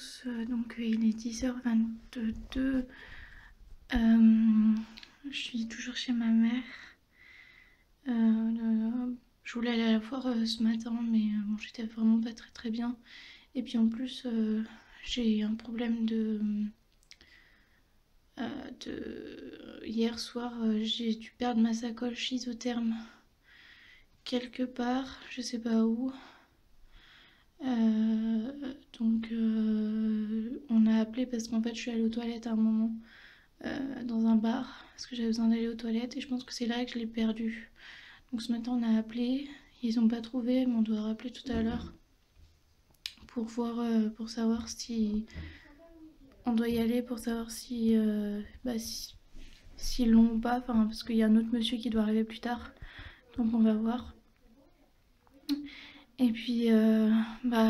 tous, il est 10h22, je suis toujours chez ma mère. Je voulais aller à la foire ce matin, mais bon, j'étais vraiment pas très bien. Et puis en plus, j'ai un problème Hier soir, j'ai dû perdre ma sacoche isotherme quelque part, je sais pas où. On a appelé parce qu'en fait je suis allée aux toilettes à un moment dans un bar parce que j'avais besoin d'aller aux toilettes et je pense que c'est là que je l'ai perdue. Donc ce matin on a appelé, ils ont pas trouvé mais on doit rappeler tout à l'heure pour voir, pour savoir si on doit y aller pour savoir s'ils l'ont ou pas, enfin parce qu'il y a un autre monsieur qui doit arriver plus tard, donc on va voir. Et puis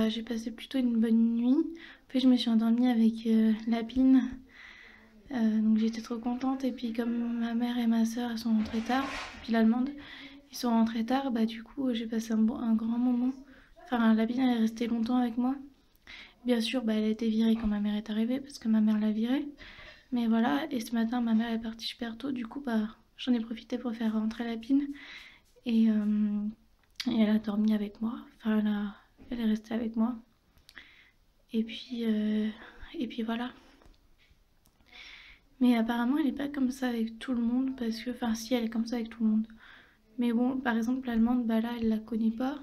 j'ai passé plutôt une bonne nuit. En fait je me suis endormie avec Lapine. Donc j'étais trop contente. Et puis comme ma mère et ma soeur elles sont rentrées tard, et puis l'allemande, ils sont rentrés tard, du coup j'ai passé un grand moment. Enfin Lapine elle est restée longtemps avec moi. Bien sûr elle a été virée quand ma mère est arrivée parce que ma mère l'a virée. Mais voilà, et ce matin ma mère est partie super tôt, du coup j'en ai profité pour faire rentrer Lapine. Et elle a dormi avec moi, enfin elle est restée avec moi. Et puis voilà. Mais apparemment elle est pas comme ça avec tout le monde, parce que, enfin si elle est comme ça avec tout le monde. Mais bon, par exemple l'allemande, là elle la connaît pas.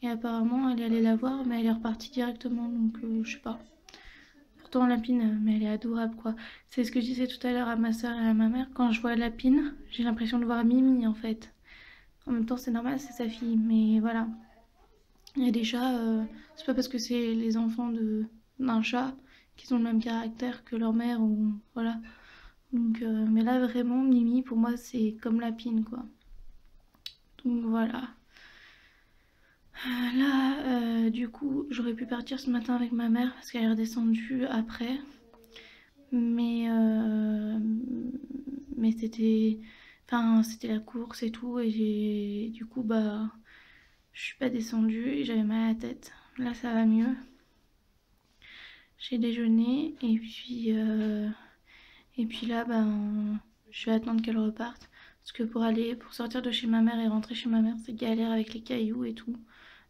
Et apparemment elle est allée la voir, mais elle est repartie directement, donc je sais pas. Pourtant Lapine, mais elle est adorable quoi. C'est ce que je disais tout à l'heure à ma soeur et à ma mère, quand je vois Lapine, j'ai l'impression de voir Mimi en fait. En même temps c'est normal, c'est sa fille, mais voilà. Et les chats, c'est pas parce que c'est les enfants d'un chat qu'ils ont le même caractère que leur mère ou voilà. Donc, mais là vraiment Mimi pour moi c'est comme Lapine quoi. Donc voilà. Là du coup j'aurais pu partir ce matin avec ma mère parce qu'elle est redescendue après. Mais c'était, enfin c'était la course et tout et du coup je suis pas descendue et j'avais mal à la tête. Là ça va mieux. J'ai déjeuné et puis là je vais attendre qu'elle reparte parce que pour sortir de chez ma mère et rentrer chez ma mère c'est galère avec les cailloux et tout,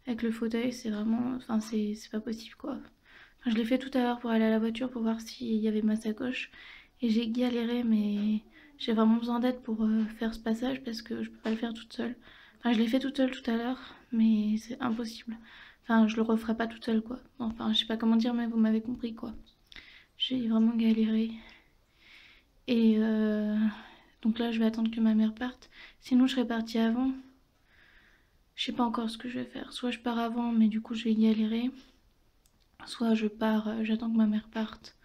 avec le fauteuil c'est vraiment, enfin c'est pas possible quoi. Enfin, je l'ai fait tout à l'heure pour aller à la voiture pour voir s'il y avait ma sacoche et j'ai galéré, mais j'ai vraiment besoin d'aide pour faire ce passage parce que je peux pas le faire toute seule. Enfin je l'ai fait toute seule tout à l'heure mais c'est impossible. Enfin je le referai pas toute seule quoi. Enfin je sais pas comment dire mais vous m'avez compris quoi. J'ai vraiment galéré. Et donc là je vais attendre que ma mère parte. Sinon je serais partie avant. Je sais pas encore ce que je vais faire. Soit je pars avant mais du coup je vais galérer. Soit je pars, j'attends que ma mère parte.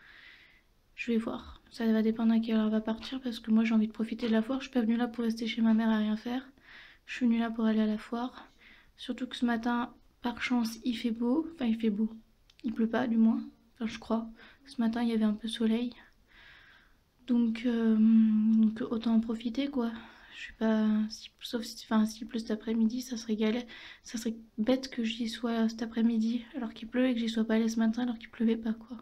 Je vais voir. Ça va dépendre à quelle heure elle va partir parce que moi j'ai envie de profiter de la foire. Je suis pas venue là pour rester chez ma mère à rien faire. Je suis venue là pour aller à la foire. Surtout que ce matin, par chance, il fait beau. Enfin il fait beau. Il pleut pas du moins. Enfin je crois. Ce matin il y avait un peu soleil. Donc autant en profiter quoi. Je suis pas. Sauf si, enfin, s'il pleut cet après-midi, ça serait galère. Ça serait bête que j'y sois cet après-midi alors qu'il pleut et que j'y sois pas allée ce matin alors qu'il pleuvait pas quoi.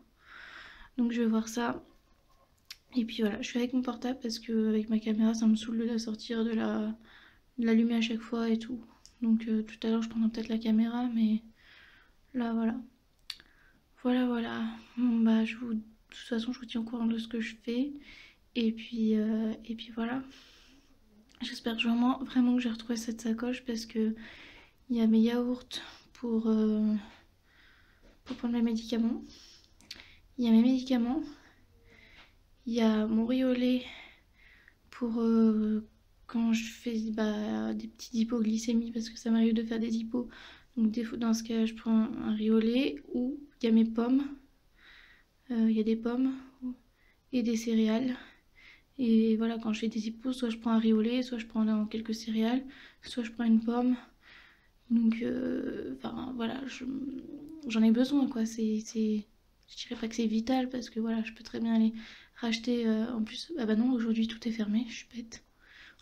Donc je vais voir ça. Et puis voilà, je suis avec mon portable parce que avec ma caméra ça me saoule de la sortir, de l'allumer à chaque fois et tout. Donc tout à l'heure je prendrai peut-être la caméra, mais là voilà. Voilà. Bon de toute façon je vous tiens au courant de ce que je fais. Et puis voilà. J'espère vraiment que j'ai retrouvé cette sacoche parce que il y a mes yaourts pour prendre mes médicaments. Il y a mes médicaments. Il y a mon riz au lait pour quand je fais des petites hypoglycémies parce que ça m'arrive de faire des hypos. Donc dans ce cas je prends un riz au lait ou il y a mes pommes. Il y a des pommes et des céréales. Et voilà, quand je fais des hypos, soit je prends un riz au lait, soit je prends quelques céréales, soit je prends une pomme. Donc, enfin voilà, j'en ai besoin quoi. Je dirais pas que c'est vital parce que voilà, je peux très bien aller racheter. En plus, ah bah non, aujourd'hui tout est fermé, je suis bête.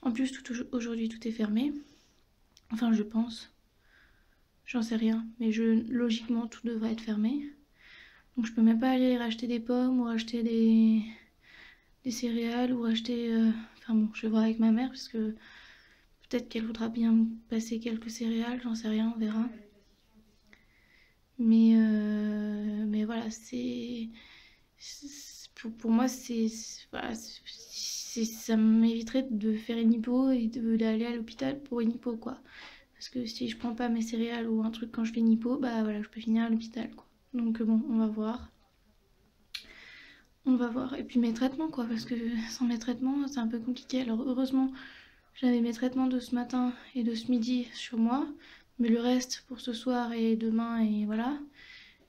En plus, aujourd'hui tout est fermé. Enfin, je pense. J'en sais rien, mais logiquement tout devrait être fermé. Donc je peux même pas aller racheter des pommes ou racheter des céréales ou racheter... Enfin bon, je vais voir avec ma mère parce que peut-être qu'elle voudra bien me passer quelques céréales, j'en sais rien, on verra. Mais voilà, pour moi, voilà, ça m'éviterait de faire une hypo et d'aller à l'hôpital pour une hypo, quoi. Parce que si je prends pas mes céréales ou un truc quand je fais une hypo, bah voilà, je peux finir à l'hôpital, quoi. Donc bon, on va voir. On va voir. Et puis mes traitements, quoi, parce que sans mes traitements, c'est un peu compliqué. Alors heureusement, j'avais mes traitements de ce matin et de ce midi sur moi, mais le reste pour ce soir et demain et voilà,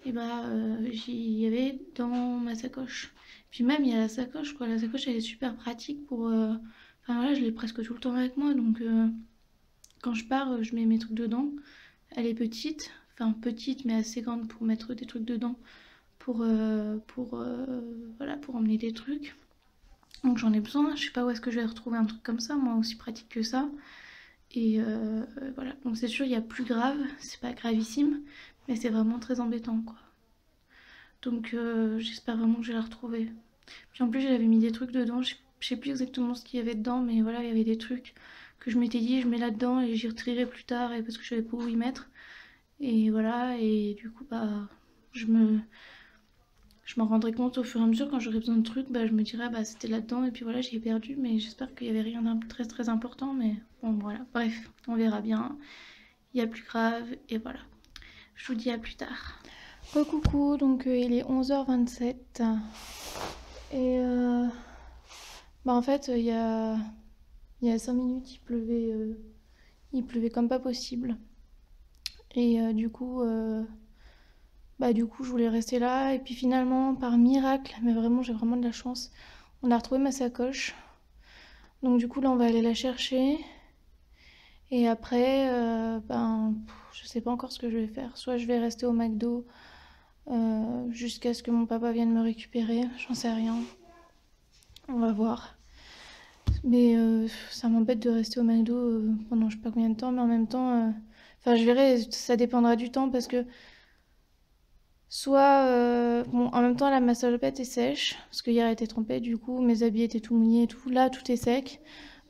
et bah j'y y avait dans ma sacoche. Puis même il y a la sacoche, quoi. La sacoche elle est super pratique pour... Enfin voilà, je l'ai presque tout le temps avec moi, donc quand je pars, je mets mes trucs dedans. Elle est petite, enfin petite mais assez grande pour mettre des trucs dedans, voilà, pour emmener des trucs. Donc j'en ai besoin, je sais pas où est-ce que je vais retrouver un truc comme ça, moi aussi pratique que ça. Et voilà, donc c'est sûr il y a plus grave, c'est pas gravissime, mais c'est vraiment très embêtant, quoi. Donc j'espère vraiment que je vais la retrouver. Puis en plus j'avais mis des trucs dedans, je sais plus exactement ce qu'il y avait dedans, mais voilà, il y avait des trucs que je m'étais dit je mets là-dedans et j'y retirerai plus tard et parce que je savais pas où y mettre. Et voilà, et du coup bah je m'en rendrai compte au fur et à mesure quand j'aurai besoin de trucs, bah je me dirai bah c'était là-dedans et puis voilà j'ai perdu, mais j'espère qu'il y avait rien de très très important, mais bon voilà, bref, on verra bien. Il y a plus grave et voilà. Je vous dis à plus tard. Coucou, donc il est 11h27 et bah en fait il y a 5 minutes il pleuvait comme pas possible et du coup je voulais rester là et puis finalement par miracle, mais vraiment j'ai vraiment de la chance, on a retrouvé ma sacoche, donc du coup là on va aller la chercher et après je sais pas encore ce que je vais faire, soit je vais rester au McDo jusqu'à ce que mon papa vienne me récupérer, j'en sais rien, on va voir. Mais ça m'embête de rester au McDo pendant je sais pas combien de temps, mais en même temps, enfin je verrai, ça dépendra du temps parce que soit, bon, en même temps là ma salopette est sèche parce qu'hier elle était trempée, du coup mes habits étaient tout mouillés et tout, là tout est sec,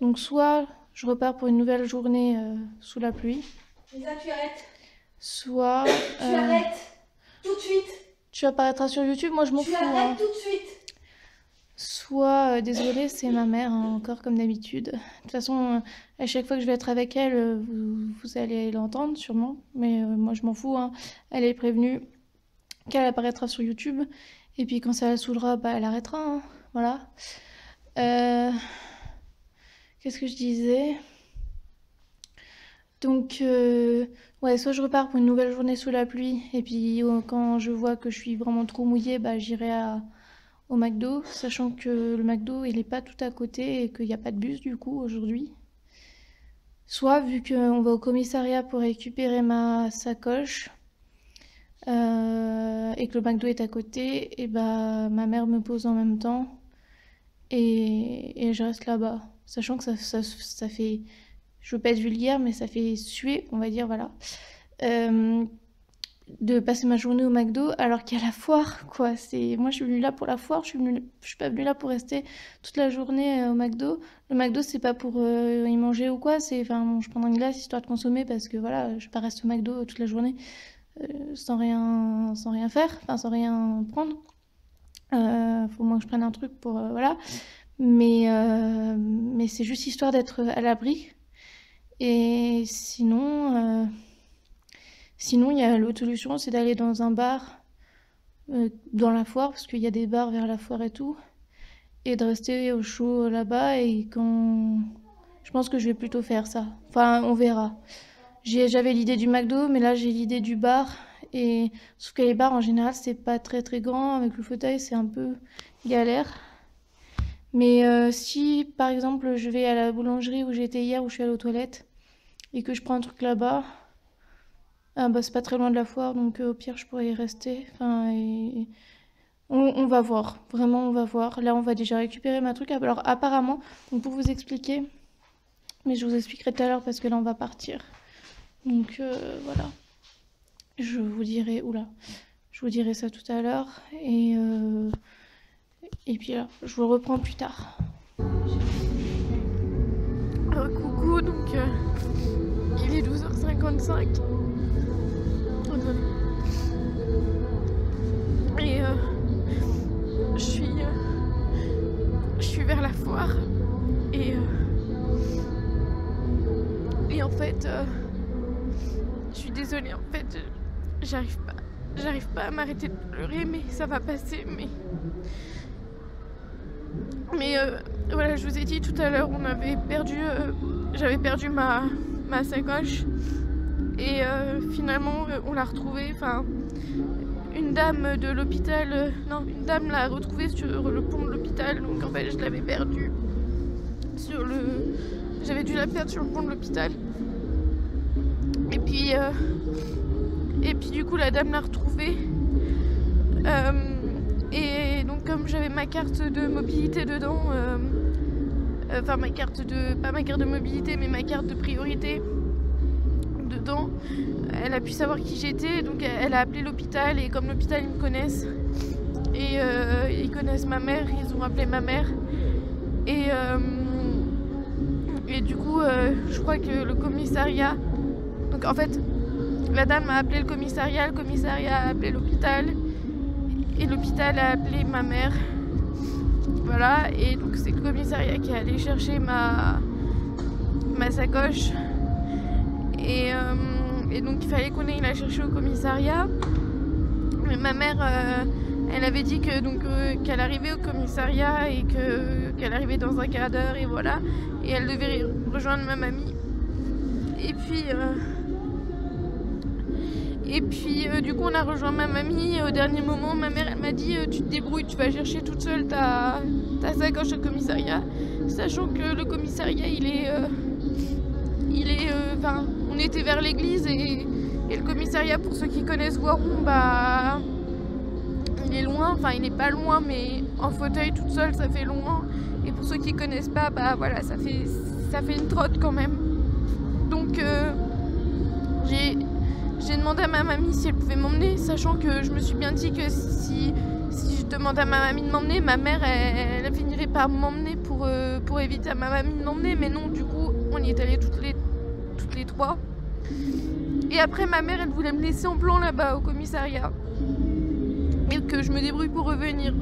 donc soit je repars pour une nouvelle journée sous la pluie. Lisa, tu arrêtes. Soit tu arrêtes tout de suite. Tu apparaîtras sur YouTube, moi je m'en fous. Tu arrêtes tout de suite. Soit, désolée, c'est ma mère, hein, encore comme d'habitude. De toute façon, à chaque fois que je vais être avec elle, vous allez l'entendre sûrement. Mais moi je m'en fous, hein. Elle est prévenue qu'elle apparaîtra sur YouTube. Et puis quand ça la saoulera, bah elle arrêtera, hein. Voilà. Qu'est-ce que je disais? Donc, ouais, soit je repars pour une nouvelle journée sous la pluie. Et puis quand je vois que je suis vraiment trop mouillée, bah j'irai au McDo, sachant que le McDo il est pas tout à côté et qu'il n'y a pas de bus du coup aujourd'hui. Soit vu qu'on va au commissariat pour récupérer ma sacoche et que le McDo est à côté, et bah ma mère me pose en même temps et je reste là-bas. Sachant que ça fait, je veux pas être vulgaire, mais ça fait suer, on va dire, voilà. De passer ma journée au McDo alors qu'il y a la foire, quoi. Moi je suis venue là pour la foire, je suis pas venue là pour rester toute la journée au McDo. Le McDo c'est pas pour y manger ou quoi, enfin bon, je prends une glace histoire de consommer parce que voilà, je vais pas rester au McDo toute la journée sans rien faire, enfin sans rien prendre. Faut au moins que je prenne un truc pour voilà. Mais c'est juste histoire d'être à l'abri. Et sinon, il y a l'autre solution, c'est d'aller dans un bar dans la foire, parce qu'il y a des bars vers la foire et tout, et de rester au chaud là-bas. Et quand... Je pense que je vais plutôt faire ça. Enfin, on verra. J'avais l'idée du McDo, mais là j'ai l'idée du bar. Et sauf que les bars en général, c'est pas très très grand. Avec le fauteuil, c'est un peu galère. Mais si par exemple je vais à la boulangerie où j'étais hier, où je suis allée aux toilettes, et que je prends un truc là-bas, ah bah c'est pas très loin de la foire, donc au pire je pourrais y rester. Enfin, on va voir, vraiment on va voir. Là on va déjà récupérer ma truc. Alors apparemment, donc pour vous expliquer, mais je vous expliquerai tout à l'heure parce que là on va partir. Donc voilà, je vous dirai, oula, Je vous dirai ça tout à l'heure. Et puis alors, je vous le reprends plus tard. Coucou, donc il est 12h55. Et je suis vers la foire. Et en fait, je suis désolée, en fait, j'arrive pas à m'arrêter de pleurer, mais ça va passer. Mais voilà, je vous ai dit tout à l'heure, j'avais perdu ma sacoche. Et finalement, on l'a retrouvée. Enfin, une dame de l'hôpital, une dame l'a retrouvée sur le pont de l'hôpital. Donc en fait, je l'avais perdue j'avais dû la perdre sur le pont de l'hôpital. Et puis du coup, la dame l'a retrouvée. Et donc comme j'avais ma carte de mobilité dedans, enfin pas ma carte de mobilité, mais ma carte de priorité dedans, elle a pu savoir qui j'étais, donc elle a appelé l'hôpital. Et comme l'hôpital, ils me connaissent, et ils connaissent ma mère, ils ont appelé ma mère. Et du coup, je crois que le commissariat... Donc en fait, la dame a appelé le commissariat a appelé l'hôpital, et l'hôpital a appelé ma mère. Voilà, et donc c'est le commissariat qui est allé chercher ma sacoche. Et donc il fallait qu'on aille la chercher au commissariat. Mais ma mère, elle avait dit que qu'elle arrivait au commissariat et qu'elle arrivait dans un quart d'heure, et voilà. Et elle devait rejoindre ma mamie. Et puis du coup on a rejoint ma mamie. Au dernier moment, ma mère, elle m'a dit tu te débrouilles, tu vas chercher toute seule ta sacoche au commissariat, sachant que le commissariat enfin, on était vers l'église, et le commissariat, pour ceux qui connaissent Voiron, bah il est loin, enfin il est pas loin, mais en fauteuil toute seule ça fait loin. Et pour ceux qui connaissent pas, bah voilà, ça fait une trotte quand même. Donc j'ai demandé à ma mamie si elle pouvait m'emmener, sachant que je me suis bien dit que si je demande à ma mamie de m'emmener, ma mère elle finirait par m'emmener pour éviter à ma mamie de m'emmener. Mais non, du coup on y est allés toutes les trois. Et après, ma mère, elle voulait me laisser en plan là-bas au commissariat, et que je me débrouille pour revenir.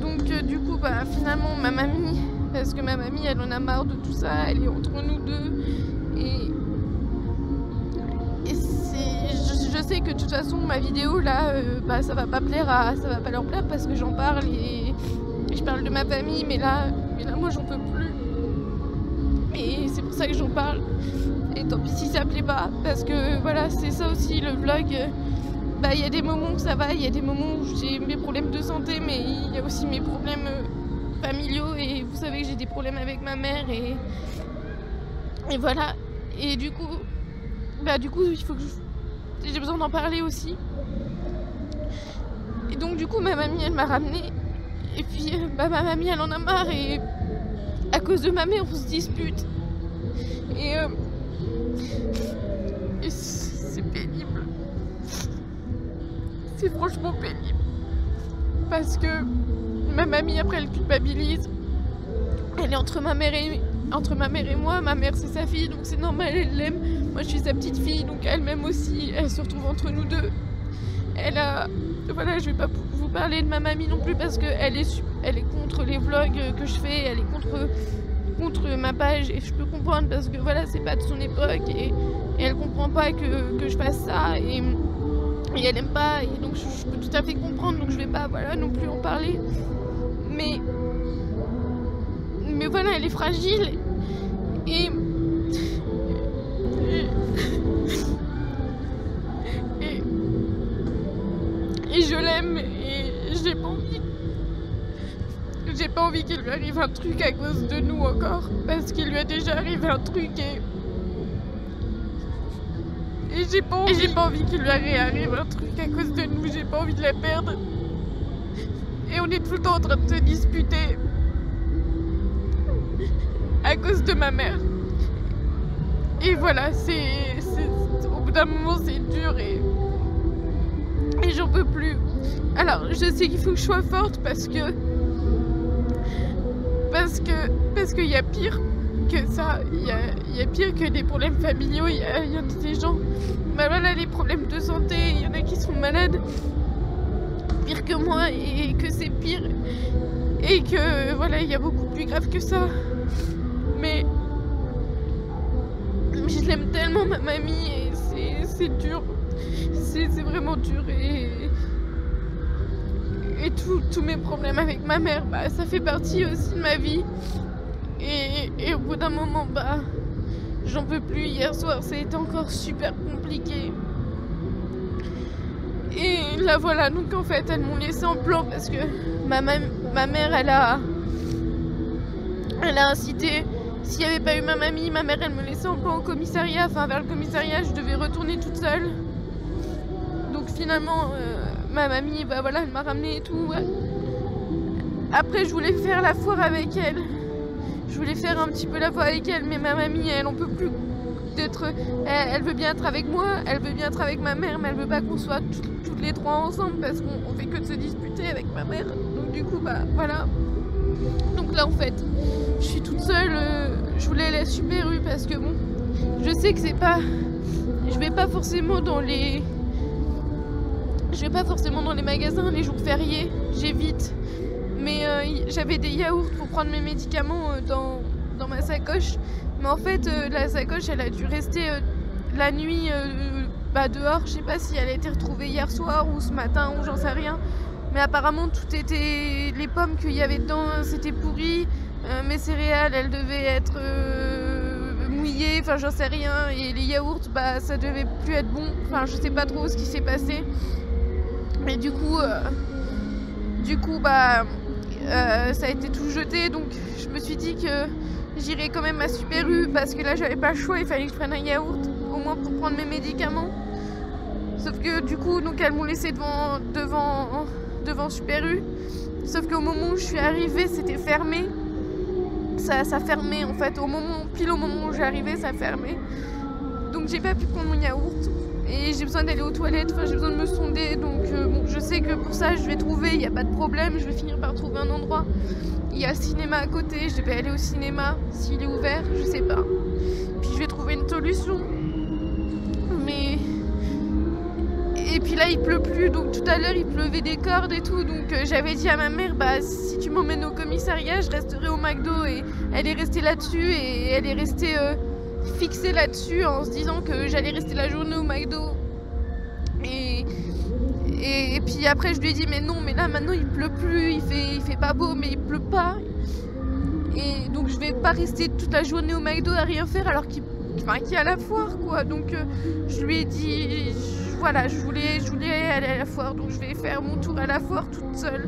Donc du coup, bah finalement, ma mamie, parce que ma mamie, elle en a marre de tout ça, elle est entre nous deux. Et je sais que de toute façon, ma vidéo là, bah ça va pas leur plaire, parce que j'en parle et je parle de ma famille, mais là moi j'en peux plus. Et c'est pour ça que j'en parle. Et tant pis si ça plaît pas, parce que voilà, c'est ça aussi le vlog. Bah il y a des moments où ça va, il y a des moments où j'ai mes problèmes de santé, mais il y a aussi mes problèmes familiaux, et vous savez que j'ai des problèmes avec ma mère, et voilà. Et du coup il faut que j'ai besoin d'en parler aussi. Et donc du coup ma mamie, elle m'a ramenée, et puis ma mamie, elle en a marre, et à cause de ma mère on se dispute, et c'est pénible. C'est franchement pénible, parce que ma mamie, après, elle culpabilise. Elle est entre ma mère et moi. Ma mère, c'est sa fille, donc c'est normal, elle l'aime. Moi, je suis sa petite fille, donc elle m'aime aussi. Elle se retrouve entre nous deux. Voilà, je vais pas vous parler de ma mamie non plus, parce qu'elle est contre les vlogs que je fais. Elle est contre ma page, et je peux comprendre, parce que voilà, c'est pas de son époque, et elle comprend pas que je fasse ça, et elle aime pas, et donc je peux tout à fait comprendre, donc je vais pas non plus en parler. Mais voilà, elle est fragile, et je l'aime, et j'ai pas envie qu'il lui arrive un truc à cause de nous encore, parce qu'il lui a déjà arrivé un truc, et j'ai pas envie qu'il lui arrive un truc à cause de nous. J'ai pas envie de la perdre, et on est tout le temps en train de se disputer à cause de ma mère. Et voilà, au bout d'un moment c'est dur, Et j'en peux plus. Alors je sais qu'il faut que je sois forte parce qu'il y a pire que ça. Il y a pire que les problèmes familiaux. Il y a des gens, bah voilà, les problèmes de santé, il y en a qui sont malades pire que moi, et que c'est pire, et que voilà, il y a beaucoup plus grave que ça. Mais je l'aime tellement, ma mamie, et c'est dur. C'est vraiment dur. Et tous mes problèmes avec ma mère, bah, ça fait partie aussi de ma vie. Et au bout d'un moment, bah, j'en peux plus. Hier soir, ça a été encore super compliqué. Et là, voilà, donc en fait, elles m'ont laissé en plan parce que ma mère, elle a incité. S'il n'y avait pas eu ma mamie, ma mère, elle me laissait en plan au commissariat. Enfin, vers le commissariat, je devais retourner toute seule. Donc finalement, ma mamie, bah voilà, elle m'a ramenée et tout. Ouais. Après, je voulais faire la foire avec elle. Je voulais faire un petit peu la foire avec elle, mais ma mamie, elle en peut plus d'être. Elle veut bien être avec moi, elle veut bien être avec ma mère, mais elle veut pas qu'on soit toutes les trois ensemble parce qu'on fait que de se disputer avec ma mère. Donc du coup, bah voilà. Donc là, en fait, je suis toute seule. Je voulais aller à Super U parce que bon, je sais que c'est pas. Je vais pas forcément dans les magasins les jours fériés, j'évite. Mais j'avais des yaourts pour prendre mes médicaments dans ma sacoche. Mais en fait, la sacoche, elle a dû rester la nuit dehors. Je sais pas si elle a été retrouvée hier soir ou ce matin ou j'en sais rien. Mais apparemment, tout était. Les pommes qu'il y avait dedans, c'était pourri. Mes céréales, elles devaient être mouillées. Enfin, j'en sais rien. Et les yaourts, bah, ça devait plus être bon. Enfin, je sais pas trop ce qui s'est passé. Et du coup, bah, ça a été tout jeté. Donc, je me suis dit que j'irais quand même à Super U parce que là, j'avais pas le choix. Il fallait que je prenne un yaourt, au moins pour prendre mes médicaments. Sauf que du coup, donc elles m'ont laissé devant Super U. Sauf qu'au moment où je suis arrivée, c'était fermé. Ça fermait en fait. Pile au moment où j'arrivais, ça fermait. Donc j'ai pas pu prendre mon yaourt. Et j'ai besoin d'aller aux toilettes, enfin j'ai besoin de me sonder. Donc bon, je sais que pour ça, je vais trouver, il n'y a pas de problème. Je vais finir par trouver un endroit. Il y a le cinéma à côté, je vais aller au cinéma s'il est ouvert, je sais pas. Puis je vais trouver une solution. Mais... Et puis là il pleut plus, donc tout à l'heure il pleuvait des cordes et tout. Donc j'avais dit à ma mère, bah si tu m'emmènes au commissariat, je resterai au McDo. Et elle est restée là-dessus et elle est restée fixée là-dessus en se disant que j'allais rester la journée au McDo. Et puis après je lui ai dit mais non, mais là maintenant il pleut plus, il fait pas beau mais il pleut pas. Et donc je vais pas rester toute la journée au McDo à rien faire alors qu'il y a la foire quoi. Donc je lui ai dit voilà, je voulais aller à la foire, donc je vais faire mon tour à la foire toute seule.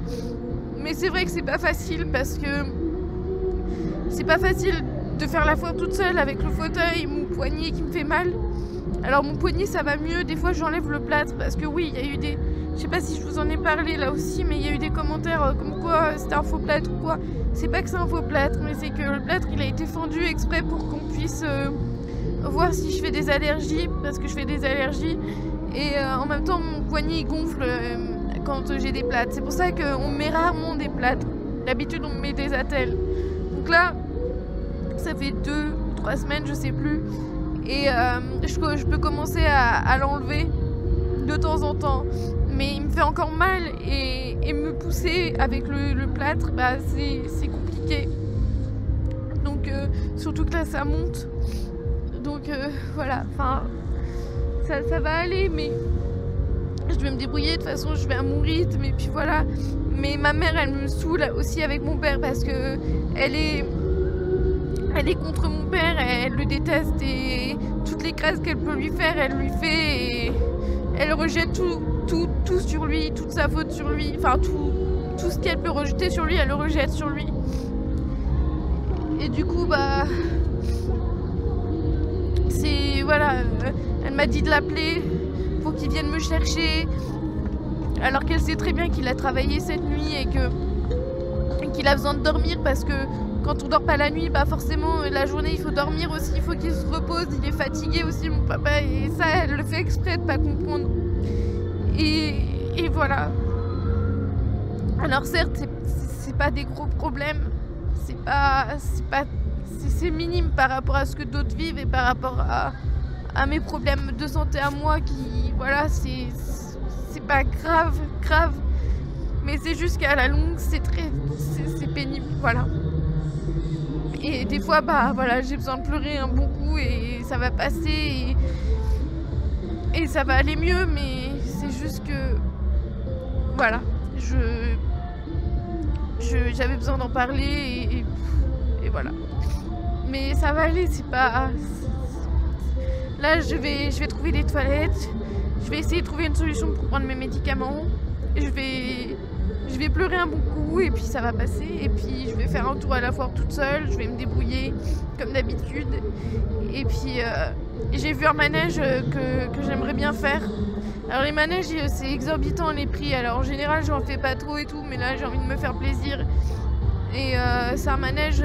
Mais c'est vrai que c'est pas facile parce que c'est pas facile de faire la foire toute seule avec le fauteuil, mon poignet qui me fait mal. Alors mon poignet ça va mieux, des fois j'enlève le plâtre parce que oui, il y a eu des... Je sais pas si je vous en ai parlé là aussi, mais il y a eu des commentaires comme quoi c'était un faux plâtre ou quoi. C'est pas que c'est un faux plâtre, mais c'est que le plâtre il a été fendu exprès pour qu'on puisse voir si je fais des allergies, parce que je fais des allergies. Et en même temps mon poignet il gonfle quand j'ai des plâtres. C'est pour ça qu'on met rarement des plâtres. D'habitude on met des attelles. Donc là ça fait 2 ou 3 semaines, je sais plus. Et je peux commencer à l'enlever de temps en temps. Mais il me fait encore mal et me pousser avec le plâtre, bah, c'est compliqué. Donc surtout que là ça monte. Donc voilà, enfin ça va aller, mais je vais me débrouiller. De toute façon je vais à mon rythme et puis voilà. Mais ma mère elle me saoule aussi avec mon père parce que elle est contre mon père, elle le déteste et toutes les crasses qu'elle peut lui faire, elle lui fait et elle rejette tout sur lui, toute sa faute sur lui, enfin tout ce qu'elle peut rejeter sur lui, elle le rejette sur lui. Et du coup bah c'est voilà, elle m'a dit de l'appeler pour qu'il vienne me chercher alors qu'elle sait très bien qu'il a travaillé cette nuit et qu'il a besoin de dormir parce que quand on dort pas la nuit, bah forcément la journée il faut dormir aussi, il faut qu'il se repose, il est fatigué aussi mon papa et ça elle le fait exprès de pas comprendre. Et Et voilà. Alors certes, c'est pas des gros problèmes, c'est minime par rapport à ce que d'autres vivent et par rapport à mes problèmes de santé à moi qui, voilà, c'est pas grave, mais c'est juste qu'à la longue, c'est pénible, voilà. Et des fois, bah voilà, j'ai besoin de pleurer un bon coup et ça va passer et ça va aller mieux, mais c'est juste que, voilà, j'avais besoin d'en parler et voilà. Mais ça va aller, c'est pas... Là, je vais trouver des toilettes, je vais essayer de trouver une solution pour prendre mes médicaments, je vais pleurer un bon coup et puis ça va passer. Et puis je vais faire un tour à la foire toute seule, je vais me débrouiller comme d'habitude. Et puis j'ai vu un manège que j'aimerais bien faire. Alors les manèges, c'est exorbitant les prix. Alors en général, j'en fais pas trop et tout, mais là j'ai envie de me faire plaisir. Et c'est un manège,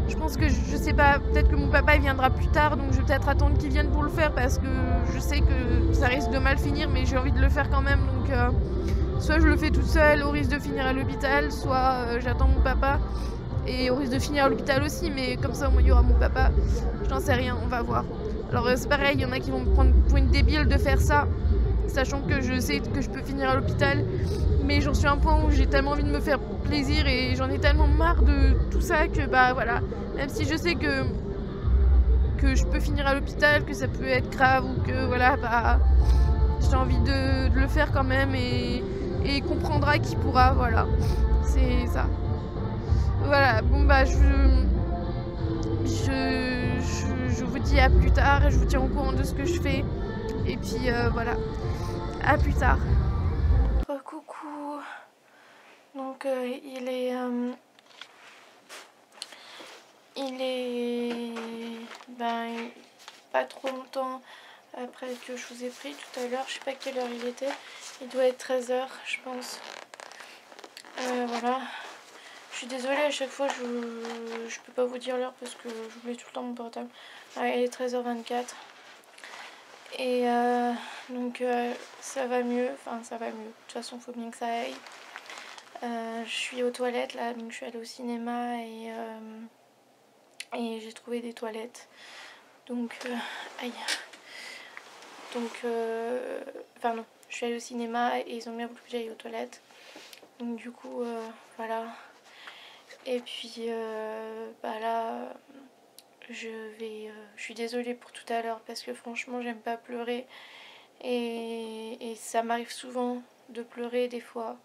je pense que, je sais pas, peut-être que mon papa il viendra plus tard, donc je vais peut-être attendre qu'il vienne pour le faire parce que je sais que ça risque de mal finir, mais j'ai envie de le faire quand même. Donc soit je le fais toute seule au risque de finir à l'hôpital, soit j'attends mon papa et au risque de finir à l'hôpital aussi, mais comme ça au moins il y aura mon papa. Je n'en sais rien, on va voir. Alors c'est pareil, il y en a qui vont me prendre pour une débile de faire ça, sachant que je sais que je peux finir à l'hôpital, mais j'en suis à un point où j'ai tellement envie de me faire plaisir et j'en ai tellement marre de tout ça que bah voilà, même si je sais que je peux finir à l'hôpital, que ça peut être grave ou que voilà, bah j'ai envie de le faire quand même et il comprendra qui pourra, voilà, c'est ça. Voilà, bon bah je vous dis à plus tard et je vous tiens au courant de ce que je fais et puis voilà, à plus tard. Coucou. Donc il est pas trop longtemps après que je vous ai pris tout à l'heure, je sais pas quelle heure il était, il doit être 13h je pense. Voilà, je suis désolée, à chaque fois je peux pas vous dire l'heure parce que j'oublie tout le temps mon portable. Ouais, il est 13h24 et donc ça va mieux, enfin ça va mieux, de toute façon faut bien que ça aille. Je suis aux toilettes là, donc je suis allée au cinéma et j'ai trouvé des toilettes. Donc, aïe. Donc, enfin non, je suis allée au cinéma et ils ont bien voulu que j'aille aux toilettes. Donc du coup, voilà. Et puis, bah là, je suis désolée pour tout à l'heure parce que franchement, j'aime pas pleurer. Et ça m'arrive souvent de pleurer des fois.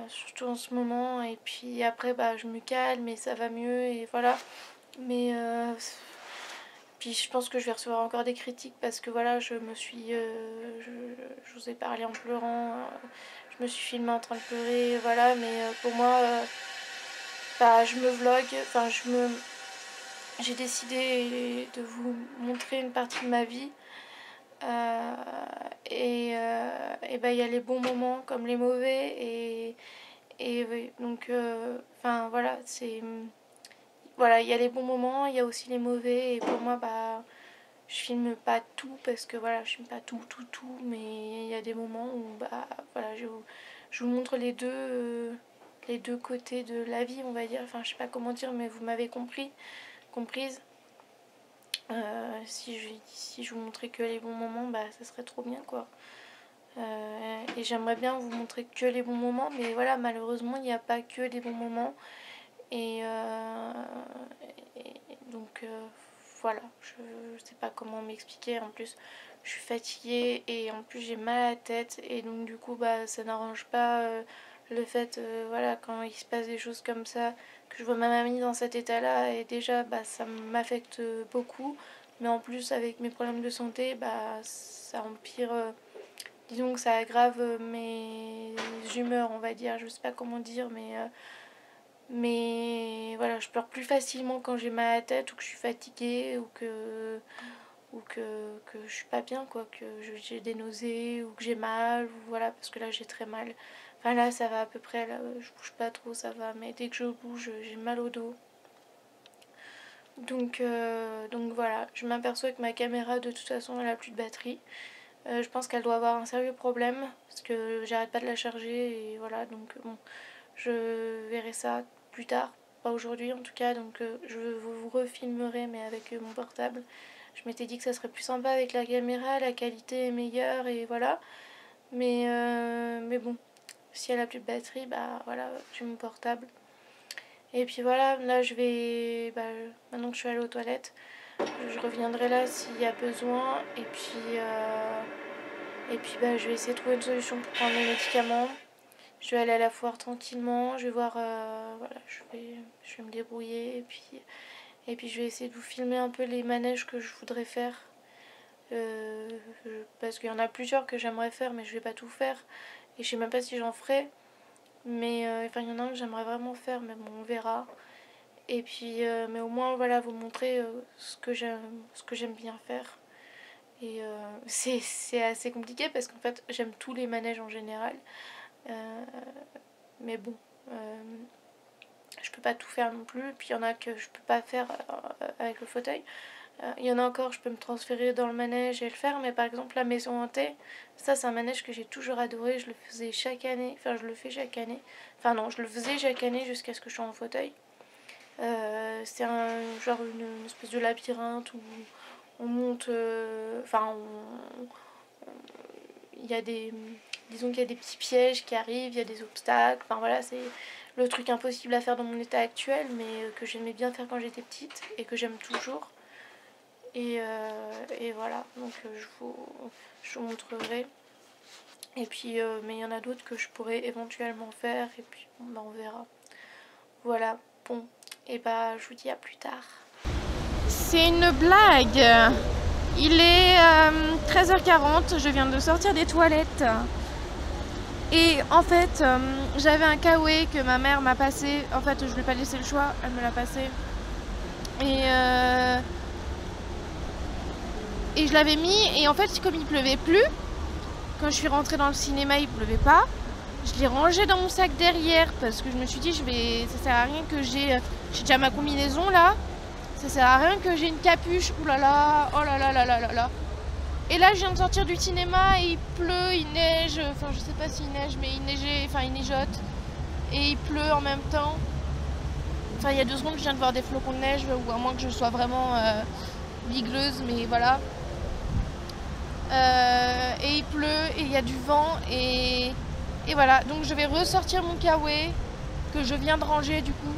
Surtout en ce moment, et puis après bah je me calme et ça va mieux et voilà, mais puis je pense que je vais recevoir encore des critiques parce que voilà, je vous ai parlé en pleurant, je me suis filmée en train de pleurer, voilà, mais pour moi bah je me vlog, enfin j'ai décidé de vous montrer une partie de ma vie. Et bah il y a les bons moments comme les mauvais et donc enfin voilà, voilà, il y a les bons moments, il y a aussi les mauvais et pour moi bah je filme pas tout parce que voilà, je filme pas tout mais il y a des moments où bah voilà, je vous montre les deux côtés de la vie, on va dire, enfin je sais pas comment dire, mais vous m'avez comprise. Si je vous montrais que les bons moments, bah ça serait trop bien quoi. Et j'aimerais bien vous montrer que les bons moments, mais voilà, malheureusement il n'y a pas que les bons moments. Et donc voilà, je sais pas comment m'expliquer. En plus je suis fatiguée et en plus j'ai mal à la tête et donc du coup bah ça n'arrange pas le fait voilà, quand il se passe des choses comme ça, que je vois ma mamie dans cet état là, et déjà bah ça m'affecte beaucoup, mais en plus avec mes problèmes de santé bah ça empire, disons que ça aggrave mes humeurs, on va dire, je sais pas comment dire, mais voilà, je pleure plus facilement quand j'ai mal à la tête ou que je suis fatiguée ou que je suis pas bien quoi, que j'ai des nausées ou que j'ai mal, ou voilà, parce que là j'ai très mal. Enfin là ça va à peu près, là je bouge pas trop, ça va, mais dès que je bouge j'ai mal au dos. Donc voilà, je m'aperçois que ma caméra de toute façon elle a plus de batterie. Je pense qu'elle doit avoir un sérieux problème parce que j'arrête pas de la charger et voilà, donc bon, je verrai ça plus tard, pas aujourd'hui en tout cas, donc je vous refilmerai mais avec mon portable. Je m'étais dit que ça serait plus sympa avec la caméra, la qualité est meilleure et voilà, mais bon, si elle a plus de batterie, bah voilà, j'ai mon portable. Et puis voilà, là je vais, maintenant que je suis allée aux toilettes, je reviendrai là s'il y a besoin et puis je vais essayer de trouver une solution pour prendre mes médicaments. Je vais aller à la foire tranquillement, je vais voir, voilà, je vais me débrouiller et puis je vais essayer de vous filmer un peu les manèges que je voudrais faire. Parce qu'il y en a plusieurs que j'aimerais faire mais je vais pas tout faire et je sais même pas si j'en ferai. Mais enfin il y en a un que j'aimerais vraiment faire mais bon on verra. Et puis mais au moins voilà vous montrer ce que j'aime bien faire. Et c'est assez compliqué parce qu'en fait j'aime tous les manèges en général. Mais bon, je peux pas tout faire non plus. Puis il y en a que je peux pas faire avec le fauteuil. Il y en a encore, je peux me transférer dans le manège et le faire. Mais par exemple la maison hantée, ça c'est un manège que j'ai toujours adoré. Je le faisais chaque année, enfin je le fais chaque année. Enfin non, je le faisais chaque année jusqu'à ce que je sois en fauteuil. C'est genre une espèce de labyrinthe où on monte, il y a disons qu'il y a des petits pièges qui arrivent, il y a des obstacles, enfin voilà, c'est le truc impossible à faire dans mon état actuel, mais que j'aimais bien faire quand j'étais petite et que j'aime toujours. Et voilà, donc je vous montrerai. Et puis, mais il y en a d'autres que je pourrais éventuellement faire, et puis bon, on verra. Voilà, bon, et je vous dis à plus tard. C'est une blague. Il est 13h40, je viens de sortir des toilettes. Et en fait, j'avais un kawaii que ma mère m'a passé. En fait, je lui ai pas laissé le choix, elle me l'a passé. Et je l'avais mis, et en fait, comme il pleuvait plus, quand je suis rentrée dans le cinéma, il pleuvait pas. Je l'ai rangé dans mon sac derrière parce que je me suis dit, ça sert à rien que j'ai déjà ma combinaison là. Ça sert à rien que j'ai une capuche. Ouh là là, oh là là là là là là. Et là, je viens de sortir du cinéma et il pleut, il neige. Enfin, je sais pas s'il neige, mais il neigeait, enfin, il neigeote. Et il pleut en même temps. Enfin, il y a 2 secondes, je viens de voir des flocons de neige, ou à moins que je sois vraiment bigleuse, mais voilà. Et il pleut, et il y a du vent, et voilà. Donc, je vais ressortir mon kawaii que je viens de ranger du coup.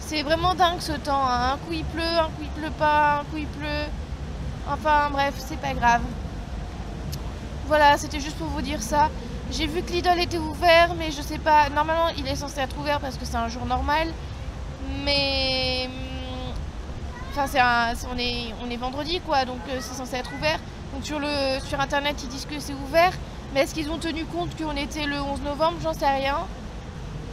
C'est vraiment dingue ce temps, hein. Un coup il pleut, un coup il pleut pas, un coup il pleut. Enfin bref, c'est pas grave. Voilà, c'était juste pour vous dire ça. J'ai vu que Lidl était ouvert, mais je sais pas. Normalement, il est censé être ouvert parce que c'est un jour normal. Mais enfin, on est vendredi quoi, donc c'est censé être ouvert. Donc sur internet, ils disent que c'est ouvert. Mais est-ce qu'ils ont tenu compte qu'on était le 11 novembre? J'en sais rien.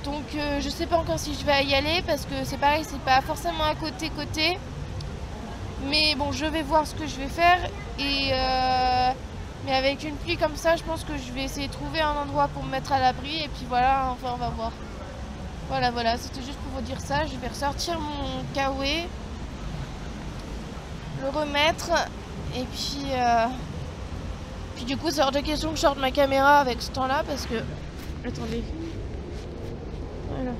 Donc je sais pas encore si je vais y aller parce que c'est pareil, c'est pas forcément à côté. Mais bon, je vais voir ce que je vais faire. Mais avec une pluie comme ça, je pense que je vais essayer de trouver un endroit pour me mettre à l'abri. Et puis voilà, enfin on va voir. Voilà, c'était juste pour vous dire ça. Je vais ressortir mon kawaii, le remettre. Et puis du coup, c'est hors de question que je sorte ma caméra avec ce temps-là parce que... Attendez. Voilà.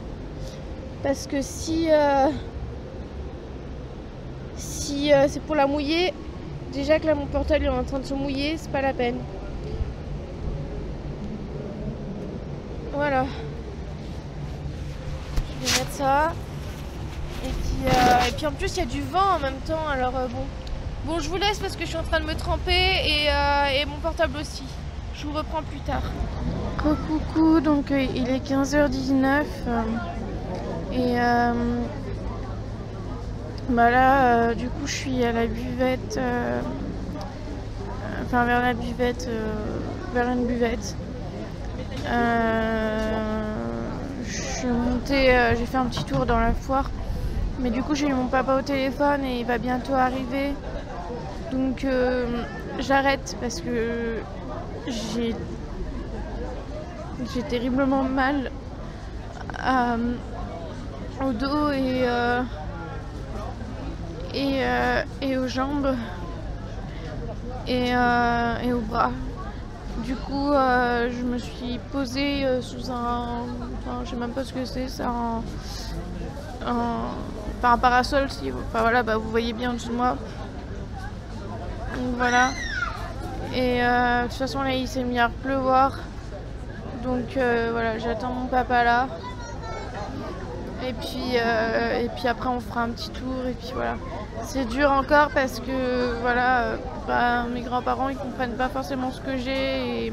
Parce que si c'est pour la mouiller, déjà que là mon portable est en train de se mouiller, c'est pas la peine. Voilà. Je vais mettre ça. Et puis en plus il y a du vent en même temps, alors bon je vous laisse parce que je suis en train de me tremper et mon portable aussi. Je vous reprends plus tard. Coucou, donc il est 15h19 là du coup je suis à la buvette, enfin vers la buvette, vers une buvette. Je suis montée, j'ai fait un petit tour dans la foire, mais du coup j'ai eu mon papa au téléphone et il va bientôt arriver, donc j'arrête parce que j'ai terriblement mal au dos et aux jambes. et au bras. Du coup, je me suis posée sous un... Enfin, je sais même pas ce que c'est un parasol, si... Enfin voilà, bah, vous voyez bien en dessous de moi. Donc voilà. Et de toute façon, là, il s'est mis à pleuvoir. Donc voilà, j'attends mon papa là. Et puis après, on fera un petit tour. Et puis voilà. C'est dur encore parce que voilà, mes grands-parents, ils comprennent pas forcément ce que j'ai.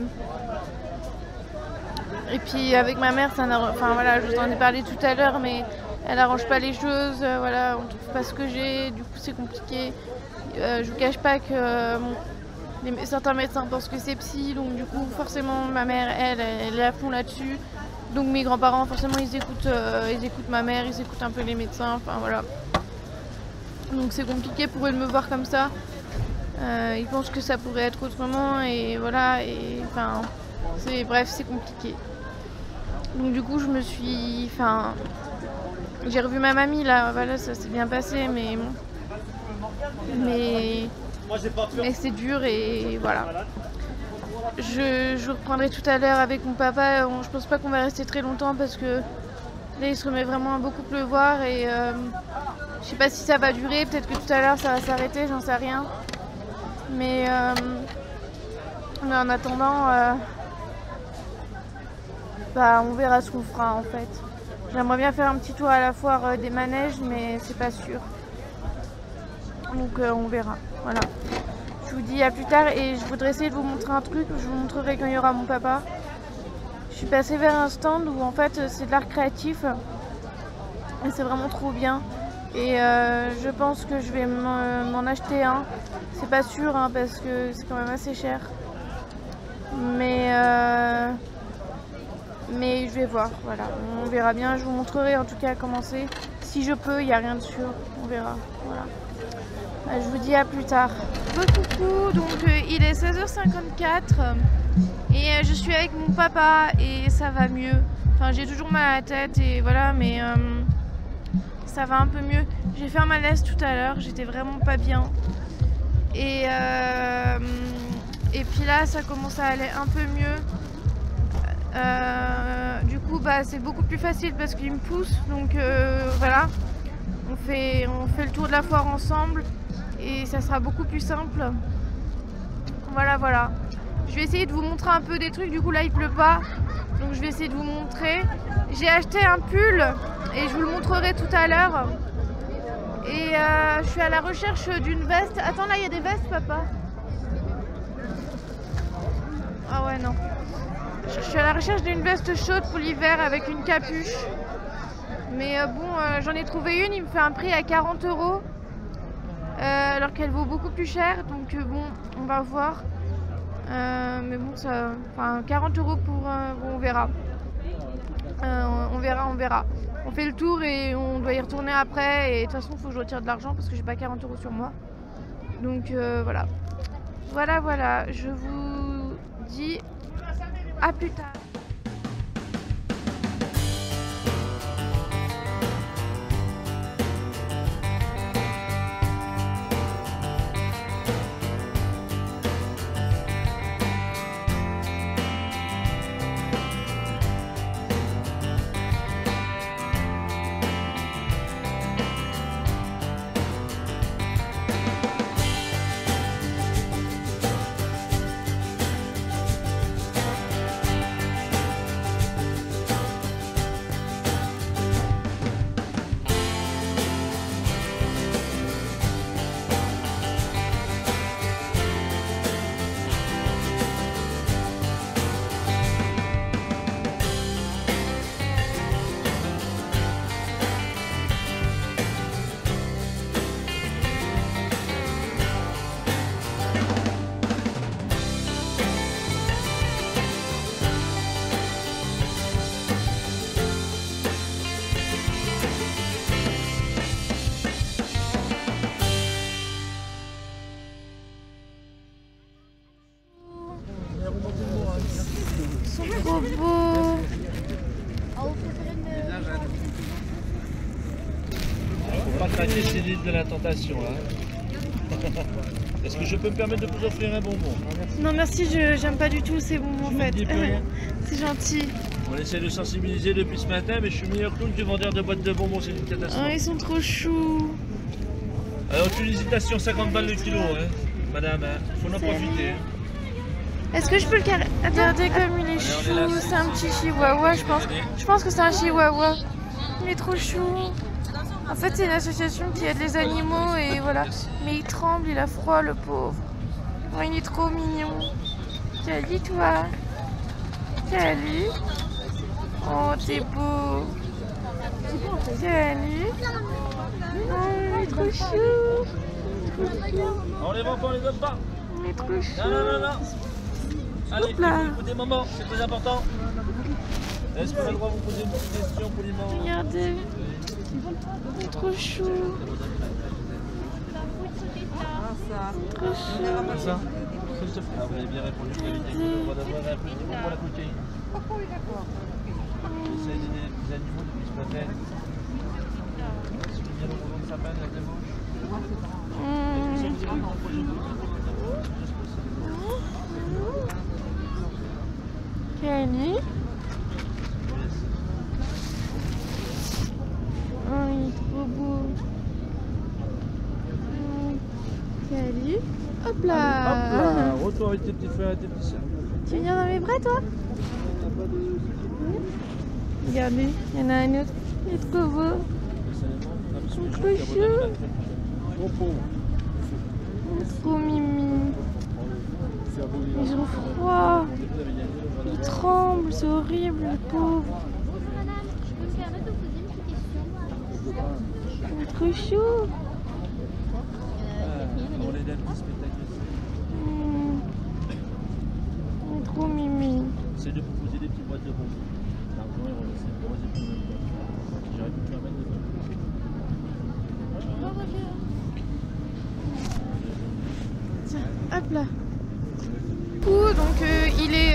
Et puis avec ma mère, enfin voilà, je vous en ai parlé tout à l'heure, mais elle arrange pas les choses. Voilà, on trouve pas ce que j'ai. Du coup, c'est compliqué. Je vous cache pas que certains médecins pensent que c'est psy, donc du coup forcément ma mère elle est à fond là-dessus, donc mes grands-parents forcément ils écoutent ma mère, ils écoutent un peu les médecins, enfin voilà, donc c'est compliqué pour eux de me voir comme ça. Ils pensent que ça pourrait être autrement et voilà, et enfin bref, c'est compliqué. Donc du coup j'ai revu ma mamie là, voilà, ça s'est bien passé, mais c'est dur et voilà. Je reprendrai tout à l'heure avec mon papa. Je pense pas qu'on va rester très longtemps parce que là il se remet vraiment à beaucoup pleuvoir et je sais pas si ça va durer. Peut-être que tout à l'heure ça va s'arrêter, j'en sais rien. Mais en attendant, on verra ce qu'on fera en fait. J'aimerais bien faire un petit tour à la foire des manèges, mais c'est pas sûr. Donc on verra. Voilà. Je vous dis à plus tard et je voudrais essayer de vous montrer un truc. Je vous montrerai quand il y aura mon papa. Je suis passée vers un stand où en fait c'est de l'art créatif et c'est vraiment trop bien. Et je pense que je vais m'en acheter un. C'est pas sûr hein, parce que c'est quand même assez cher. Mais je vais voir. Voilà, on verra bien. Je vous montrerai en tout cas comment c'est. Si je peux, il n'y a rien de sûr. On verra. Voilà. Je vous dis à plus tard. Coucou, donc il est 16h54 et je suis avec mon papa et ça va mieux. Enfin, j'ai toujours mal à la tête et voilà, mais ça va un peu mieux. J'ai fait un malaise tout à l'heure, j'étais vraiment pas bien. Et puis là, ça commence à aller un peu mieux. Du coup, c'est beaucoup plus facile parce qu'il me pousse. Donc voilà, on fait le tour de la foire ensemble. Et ça sera beaucoup plus simple. Voilà. Je vais essayer de vous montrer un peu des trucs. Du coup là il pleut pas, donc je vais essayer de vous montrer. J'ai acheté un pull et je vous le montrerai tout à l'heure. Et je suis à la recherche d'une veste. Attends, là il y a des vestes, papa. Ah ouais, non. Je suis à la recherche d'une veste chaude pour l'hiver avec une capuche. Mais j'en ai trouvé une, il me fait un prix à 40 €. Alors qu'elle vaut beaucoup plus cher, donc on va voir. Mais bon, 40 € pour... on verra. On verra. On fait le tour et on doit y retourner après. Et de toute façon, il faut que je retire de l'argent parce que j'ai pas 40 € sur moi. Donc voilà. Voilà. Je vous dis à plus tard. Trop beau. Faut pas craquer chez l'île de la tentation, hein. Est-ce que je peux me permettre de vous offrir un bonbon? Non merci, j'aime pas du tout ces bonbons en Je vous fait. dis plus rien. C'est gentil. On essaie de sensibiliser depuis ce matin, mais je suis meilleur clown que vendeur de boîtes de bonbons, c'est une Oh, catastrophe. ils sont trop choux. Alors, tu hésitation 50 balles le kilo, hein, madame, hein. Faut en profiter. Est-ce que je peux le carrer? Regardez comme il est Allez, chou, on est là. c'est un petit chihuahua je pense. Je pense que c'est un chihuahua. Il est trop chou. En fait c'est une association qui aide les animaux et voilà. Mais il tremble, il a froid le pauvre. Oh, il est trop mignon. Salut toi. Salut. Oh t'es beau. Salut. Oh il est trop chou. On les vend pas, on les donne pas. Il est trop chou. Non, non, non, non. Allez, Hop là. écoutez maman, c'est très important. Est-ce que j'ai le droit de vous poser une petite question poliment? Regardez. Il est trop chou. Trop chou. Ça? S'il te plaît. Ah, vous avez bien répondu, vous avez dit qu'on va d'avoir un petit peu pour la cocaïne. J'essaie d'aider les animaux depuis ce matin. Est-ce que bien au de sapin avec les manches? Est-ce que ça vous dirait qu'on projet Kelly. Oh, il est trop beau. Kelly. Hop là. Hop là, retour avec tes petits frères et tes petits sœurs. Tu veux venir dans mes bras, toi? Regardez, il y en a un autre. Il est trop beau. Trop chou. Trop mimi. Ils ont froid. Ils tremblent, c'est horrible, le pauvre. Madame, je peux me permettre de vous poser une petite question? Il est trop chou. On les donne petit spectacle. Il est trop mimi. C'est de proposer des petites boîtes de bonbons. L'argent est relevé, c'est pour les épaules. J'aurais pu me permettre de faire. Tiens, hop là. Donc il est...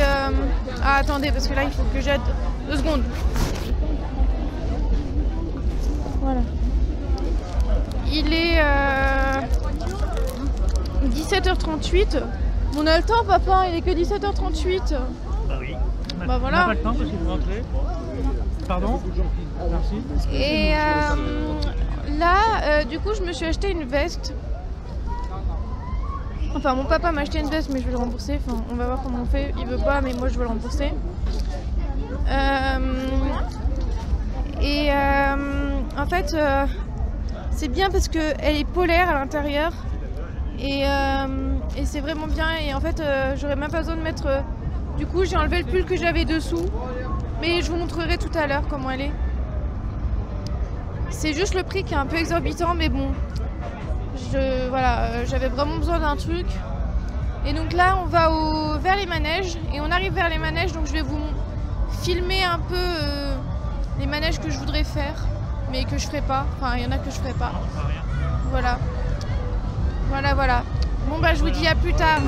Ah attendez, parce que là il faut que j'aide 2 secondes. Voilà. Il est 17h38. On a le temps papa, il est que 17h38. Bah oui. Bah voilà. On n'a pas le temps parce qu'il faut rentrer. Pardon? Merci. Et là, du coup, je me suis acheté une veste. Enfin, mon papa m'a acheté une veste, mais je vais le rembourser. Enfin, on va voir comment on fait. Il veut pas, mais moi, je veux le rembourser. En fait, c'est bien parce qu'elle est polaire à l'intérieur. Et c'est vraiment bien. Et en fait, j'aurais même pas besoin de mettre... Du coup, j'ai enlevé le pull que j'avais dessous. Mais je vous montrerai tout à l'heure comment elle est. C'est juste le prix qui est un peu exorbitant, mais bon. Voilà, j'avais vraiment besoin d'un truc. Et donc là, on va vers les manèges. Et on arrive vers les manèges, donc je vais vous filmer un peu les manèges que je voudrais faire. Mais que je ferai pas. Enfin, il y en a que je ferai pas. Voilà. Voilà. Bon bah, je vous dis à plus tard.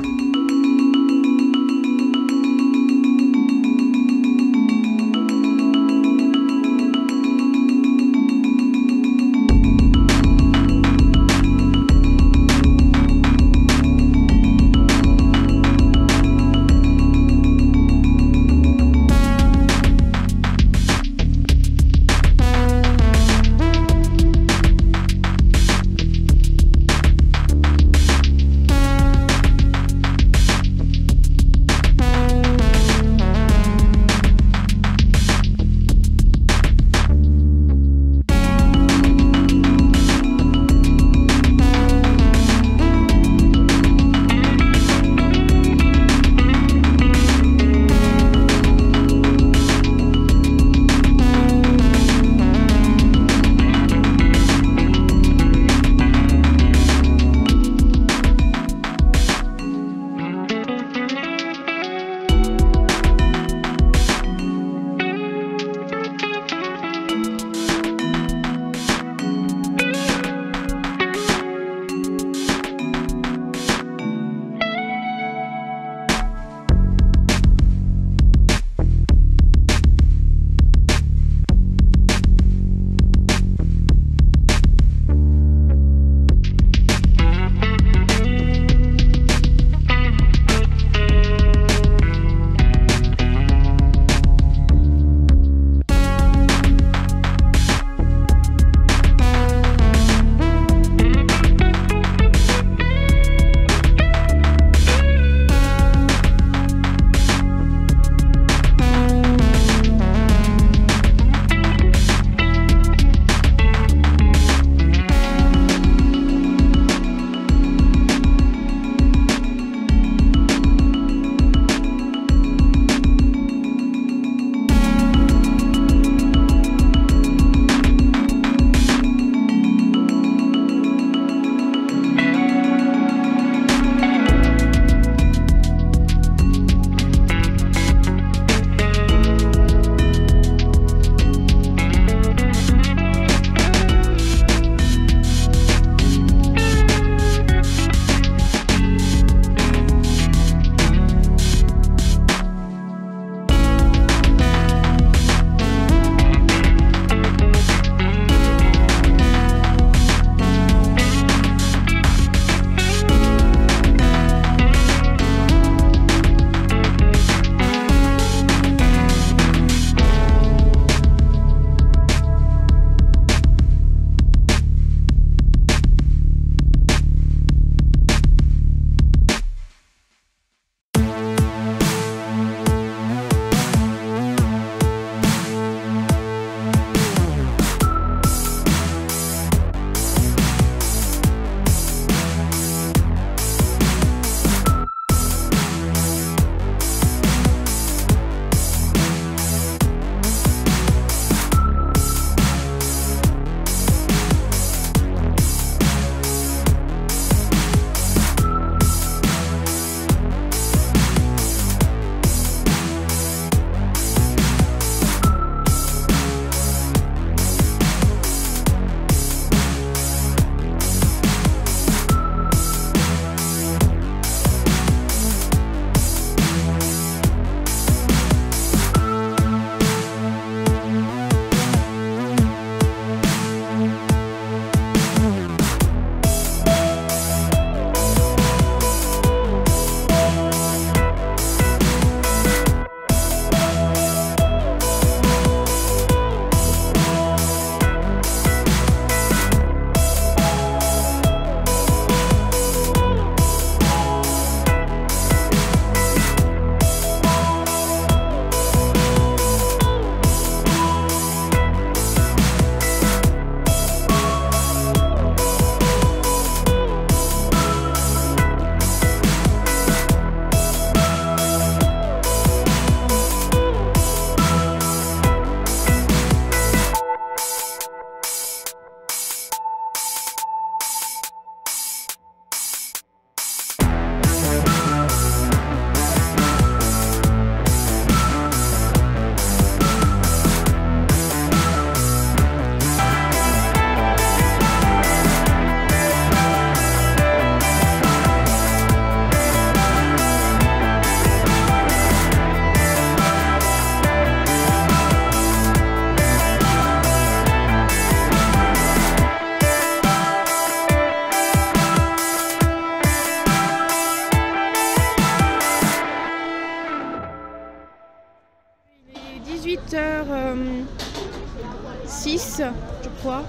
18h06 je crois.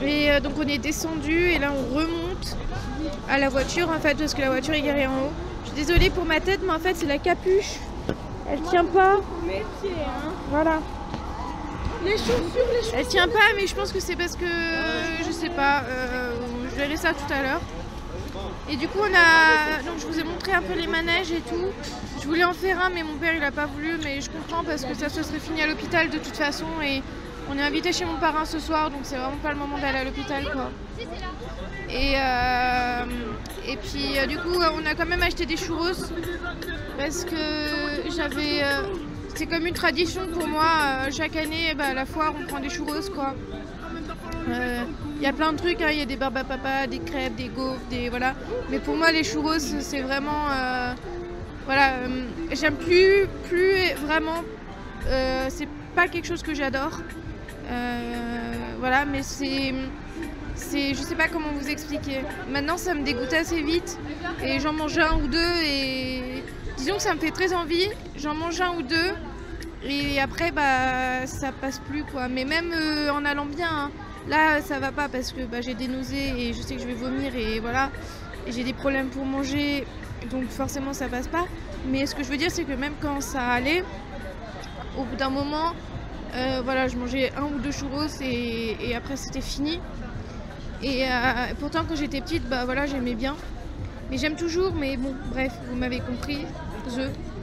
Et donc on est descendu et là on remonte à la voiture en fait parce que la voiture est garée en haut. Je suis désolée pour ma tête mais en fait c'est la capuche. Elle tient pas. Voilà. Les chaussures. Elle tient pas mais je pense que c'est parce que je sais pas. Je verrai ça tout à l'heure. Et du coup donc je vous ai montré un peu les manèges et tout. Je voulais en faire un mais mon père il a pas voulu mais je comprends parce que ça se serait fini à l'hôpital de toute façon et on est invité chez mon parrain ce soir donc c'est vraiment pas le moment d'aller à l'hôpital quoi. Et puis du coup on a quand même acheté des churros parce que c'est comme une tradition pour moi, chaque année à la foire on prend des churros quoi. Il y a plein de trucs, il y a des barbes à papa, des crêpes, des gaufres, voilà. Mais pour moi les churros c'est vraiment j'aime plus vraiment, c'est pas quelque chose que j'adore. Voilà, mais c'est je sais pas comment vous expliquer. Maintenant ça me dégoûte assez vite et j'en mange un ou deux et disons que ça me fait très envie, j'en mange un ou deux et après ça passe plus quoi. Mais même en allant bien, hein, là ça va pas parce que j'ai des nausées et je sais que je vais vomir et voilà. Et j'ai des problèmes pour manger donc forcément ça passe pas. Mais ce que je veux dire c'est que même quand ça allait, au bout d'un moment voilà, je mangeais un ou deux churros et après c'était fini. Et pourtant quand j'étais petite, voilà, j'aimais bien. Mais j'aime toujours, mais bon, bref, vous m'avez compris,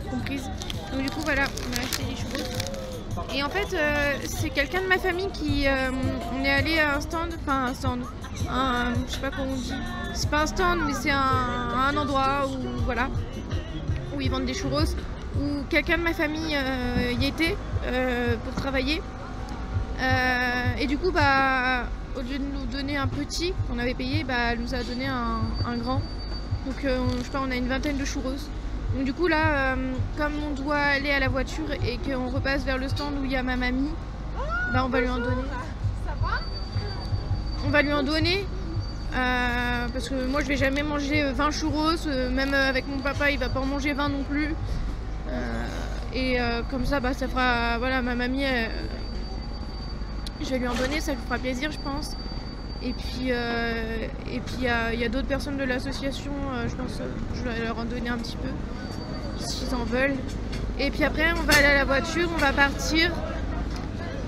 comprise. Donc du coup voilà, on a acheté des churros. Et en fait, c'est quelqu'un de ma famille qui, on est allé à un stand, je sais pas comment on dit. C'est pas un stand, mais c'est un endroit où voilà, où ils vendent des churros. Où quelqu'un de ma famille y était pour travailler et du coup au lieu de nous donner un petit qu'on avait payé, elle nous a donné un grand, donc je sais pas, on a une vingtaine de churros. Donc du coup là comme on doit aller à la voiture et qu'on repasse vers le stand où il y a ma mamie, on va lui en donner. On va lui en donner parce que moi je vais jamais manger 20 churros, même avec mon papa il va pas en manger 20 non plus. Comme ça, ça fera, voilà, ma mamie, je vais lui en donner, ça lui fera plaisir, je pense. Et puis il y a d'autres personnes de l'association, je pense, je vais leur en donner un petit peu, s'ils en veulent. Et puis après, on va aller à la voiture, on va partir.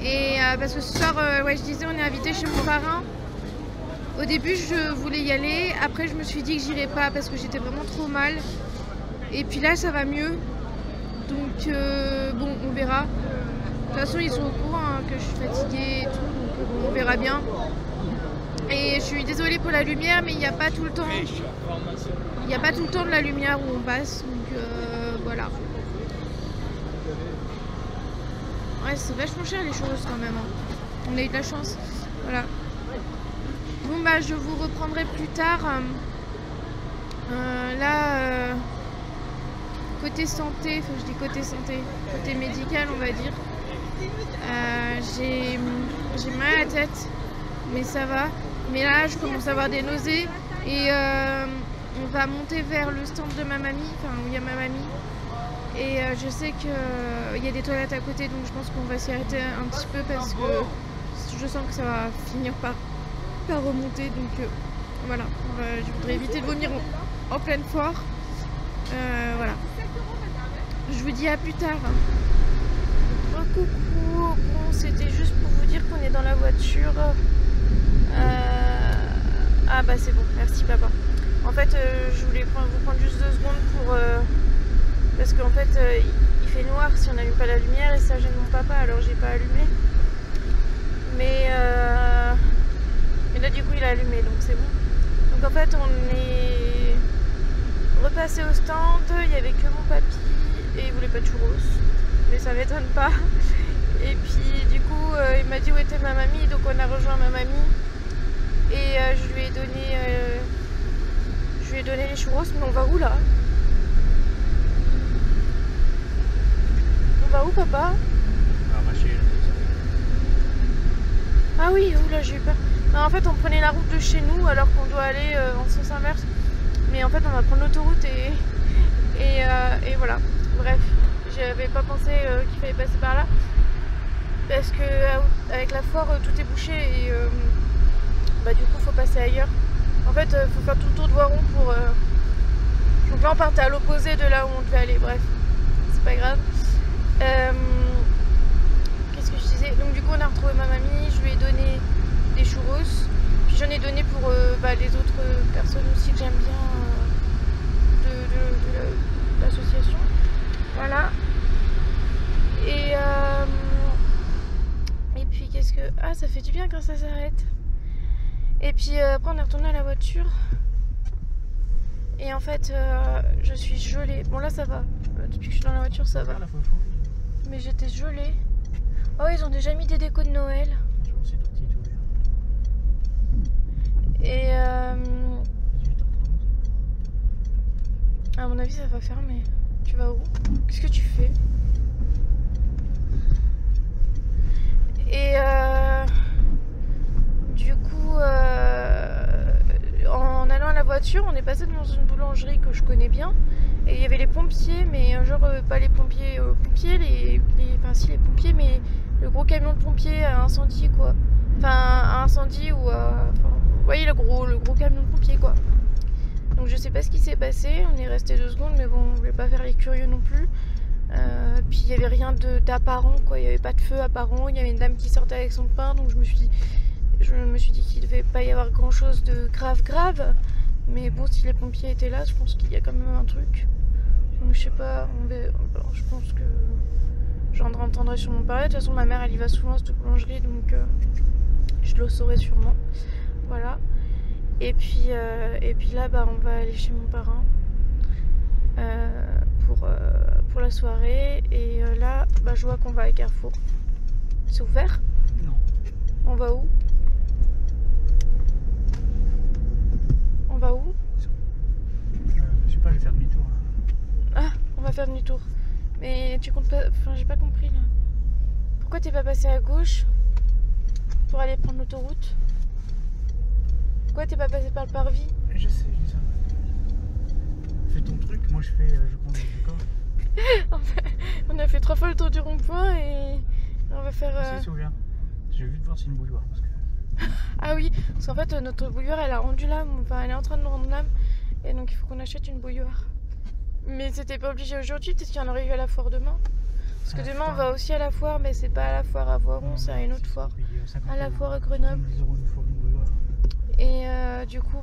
Et parce que ce soir, je disais, on est invité chez mon parrain. Au début, je voulais y aller. Après, je me suis dit que j'irais pas parce que j'étais vraiment trop mal. Et puis là, ça va mieux. Donc bon, on verra. De toute façon, ils sont au courant que je suis fatiguée et tout, donc on verra bien. Et je suis désolée pour la lumière, mais il n'y a pas tout le temps. Il n'y a pas tout le temps de la lumière où on passe, donc voilà. Ouais, c'est vachement cher les choses quand même. Hein. On a eu de la chance. Voilà. Bon je vous reprendrai plus tard. Là. Côté santé, je dis côté santé, côté médical on va dire, j'ai mal à la tête, mais ça va. Mais là je commence à avoir des nausées et on va monter vers le stand de ma mamie, où il y a ma mamie. Et je sais qu'il y a des toilettes à côté donc je pense qu'on va s'y arrêter un petit peu parce que je sens que ça va finir par remonter. Donc voilà, je voudrais éviter de vomir en pleine foire. Voilà. Je vous dis à plus tard. Oh, coucou. Bon, c'était juste pour vous dire qu'on est dans la voiture. Ah c'est bon, merci papa. En fait, je voulais vous prendre juste 2 secondes pour... parce qu'en fait, il fait noir si on n'allume pas la lumière et ça gêne mon papa, alors j'ai pas allumé. Mais là du coup il a allumé, donc c'est bon. Donc en fait, on est repassé au stand, il n'y avait que mon papy et il voulait pas de churros, mais ça m'étonne pas. Et puis du coup il m'a dit où était ma mamie, donc on a rejoint ma mamie et je lui ai donné les churros. Mais on va où là? On va où papa? Ah oui, là j'ai eu peur. Non, en fait on prenait la route de chez nous alors qu'on doit aller en sens inverse. Mais en fait on va prendre l'autoroute et voilà. Bref, j'avais pas pensé qu'il fallait passer par là. parce que avec la foire tout est bouché et bah du coup faut passer ailleurs. En fait faut faire tout le tour de Voiron pour... Donc là on partait à l'opposé de là où on devait aller, bref, c'est pas grave. Qu'est-ce que je disais? Donc du coup on a retrouvé ma mamie, je lui ai donné des churros, puis j'en ai donné pour les autres personnes aussi que j'aime bien de l'association. Voilà. Et puis qu'est-ce que... Ah, ça fait du bien quand ça s'arrête. Et puis après on est retourné à la voiture. Et en fait je suis gelée. Bon là ça va. Depuis que je suis dans la voiture ça va. Mais j'étais gelée. Oh ils ont déjà mis des décos de Noël. Et à mon avis ça va fermer. Tu vas où? Qu'est-ce que tu fais? Et du coup en allant à la voiture on est passé dans une boulangerie que je connais bien et il y avait les pompiers, mais genre pas les pompiers enfin si les pompiers, mais le gros camion de pompiers à incendie quoi, enfin à incendie ou vous voyez le gros camion de pompiers quoi. Donc je sais pas ce qui s'est passé, on est resté 2 secondes mais bon on voulait pas faire les curieux non plus. Puis il y avait rien d'apparent quoi, il y avait pas de feu apparent, il y avait une dame qui sortait avec son pain, donc je me suis dit qu'il devait pas y avoir grand chose de grave, mais bon si les pompiers étaient là je pense qu'il y a quand même un truc. Donc je sais pas, je pense que j'en entendrai sûrement parler. De toute façon ma mère elle y va souvent à cette boulangerie, donc je le saurai sûrement. Voilà. Et puis là on va aller chez mon parrain pour la soirée. Et là je vois qu'on va à Carrefour. C'est ouvert? Non. On va où? On va où? Je sais pas, je vais faire demi-tour. Ah, on va faire demi-tour. Mais tu comptes pas... Enfin, j'ai pas compris là. Pourquoi t'es pas passé à gauche pour aller prendre l'autoroute? Pourquoi t'es pas passé par le parvis? Je sais, je dis ça. Fais ton truc, moi je conduis, d'accord? On a fait 3 fois le tour du rond-point et on va faire... C'est ouvert. J'ai vu de voir si c'est une bouilloire. Parce que... Ah oui, parce qu'en fait notre bouilloire elle a rendu l'âme, enfin elle est en train de rendre l'âme. Et donc il faut qu'on achète une bouilloire. Mais c'était pas obligé aujourd'hui, peut-être qu'il y en aurait eu à la foire demain. Parce que demain on va aussi à la foire, mais c'est pas à la foire à Voiron, c'est à une autre foire. À la foire à Grenoble. Et du coup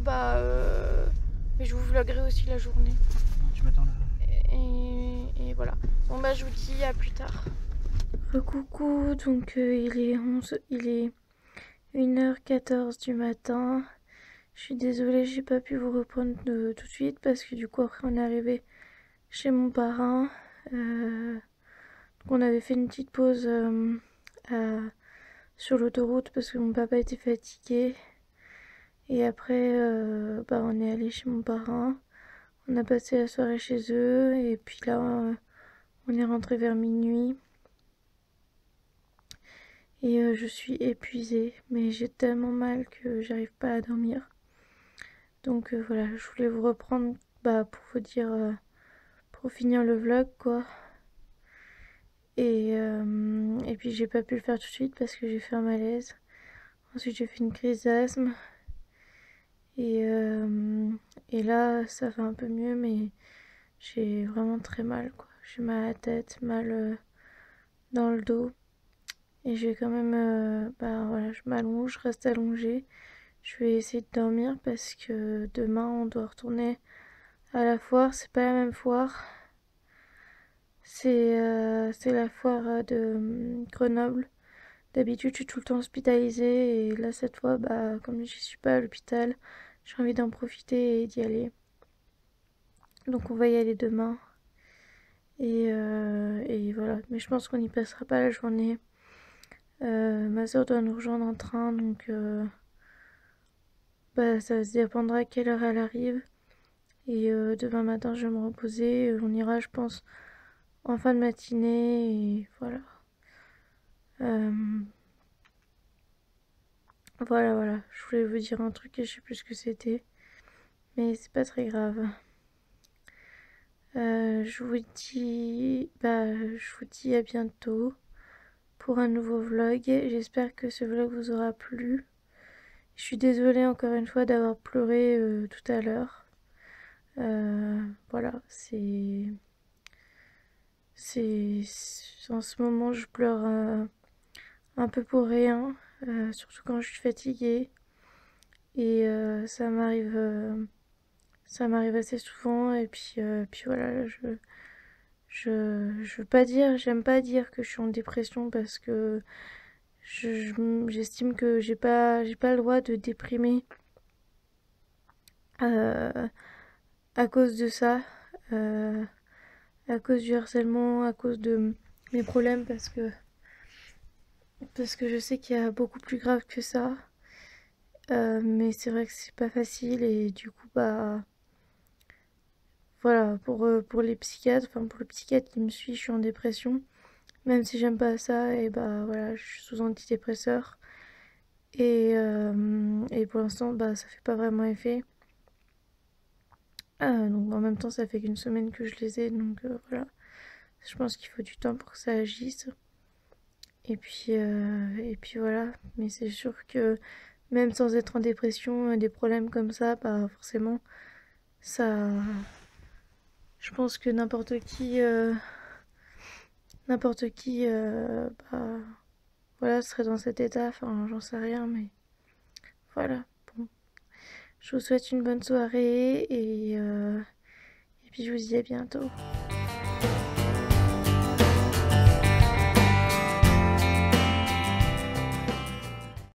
mais je vous vloggerai aussi la journée. Tu m'attends là. Et voilà. Bon je vous dis à plus tard. Coucou, donc il est 1h14 du matin. Je suis désolée, j'ai pas pu vous reprendre tout de suite parce que du coup après on est arrivé chez mon parrain. On avait fait une petite pause sur l'autoroute parce que mon papa était fatigué. Et après on est allé chez mon parrain. On a passé la soirée chez eux et puis là on est rentré vers minuit. Et je suis épuisée, mais j'ai tellement mal que j'arrive pas à dormir. Donc voilà, je voulais vous reprendre pour vous dire, pour finir le vlog quoi. Et puis j'ai pas pu le faire tout de suite parce que j'ai fait un malaise. Ensuite j'ai fait une crise d'asthme. Et là ça va un peu mieux, mais j'ai vraiment très mal quoi. J'ai mal à la tête, mal dans le dos. Et je vais quand même, voilà, je m'allonge, je reste allongée. Je vais essayer de dormir parce que demain on doit retourner à la foire. C'est pas la même foire. C'est la foire de Grenoble. D'habitude je suis tout le temps hospitalisée et là cette fois comme je suis pas à l'hôpital, j'ai envie d'en profiter et d'y aller. Donc on va y aller demain. Et voilà. Mais je pense qu'on n'y passera pas la journée. Ma soeur doit nous rejoindre en train, donc ça dépendra à quelle heure elle arrive. Et demain matin je vais me reposer, on ira je pense en fin de matinée et voilà. Voilà, je voulais vous dire un truc et je sais plus ce que c'était, mais c'est pas très grave. Je vous dis à bientôt pour un nouveau vlog. J'espère que ce vlog vous aura plu. Je suis désolée encore une fois d'avoir pleuré tout à l'heure. Voilà, en ce moment je pleure un peu pour rien, surtout quand je suis fatiguée. Et ça m'arrive assez souvent. Et puis voilà, je veux pas dire, j'aime pas dire que je suis en dépression parce que j'estime que j'ai pas le droit de déprimer à cause de ça, à cause du harcèlement, à cause de mes problèmes, parce que je sais qu'il y a beaucoup plus grave que ça. Mais c'est vrai que c'est pas facile et du coup bah voilà, pour les psychiatres, enfin pour le psychiatre qui me suit, je suis en dépression. Même si j'aime pas ça, et bah voilà, je suis sous antidépresseur. Et pour l'instant, bah ça fait pas vraiment effet. Donc en même temps, ça fait qu'une semaine que je les ai, donc voilà. Je pense qu'il faut du temps pour que ça agisse. Et puis voilà. Mais c'est sûr que même sans être en dépression, des problèmes comme ça, bah forcément, ça... Je pense que n'importe qui, bah, voilà, serait dans cet état. Enfin, j'en sais rien, mais voilà. Bon, je vous souhaite une bonne soirée et puis je vous dis à bientôt.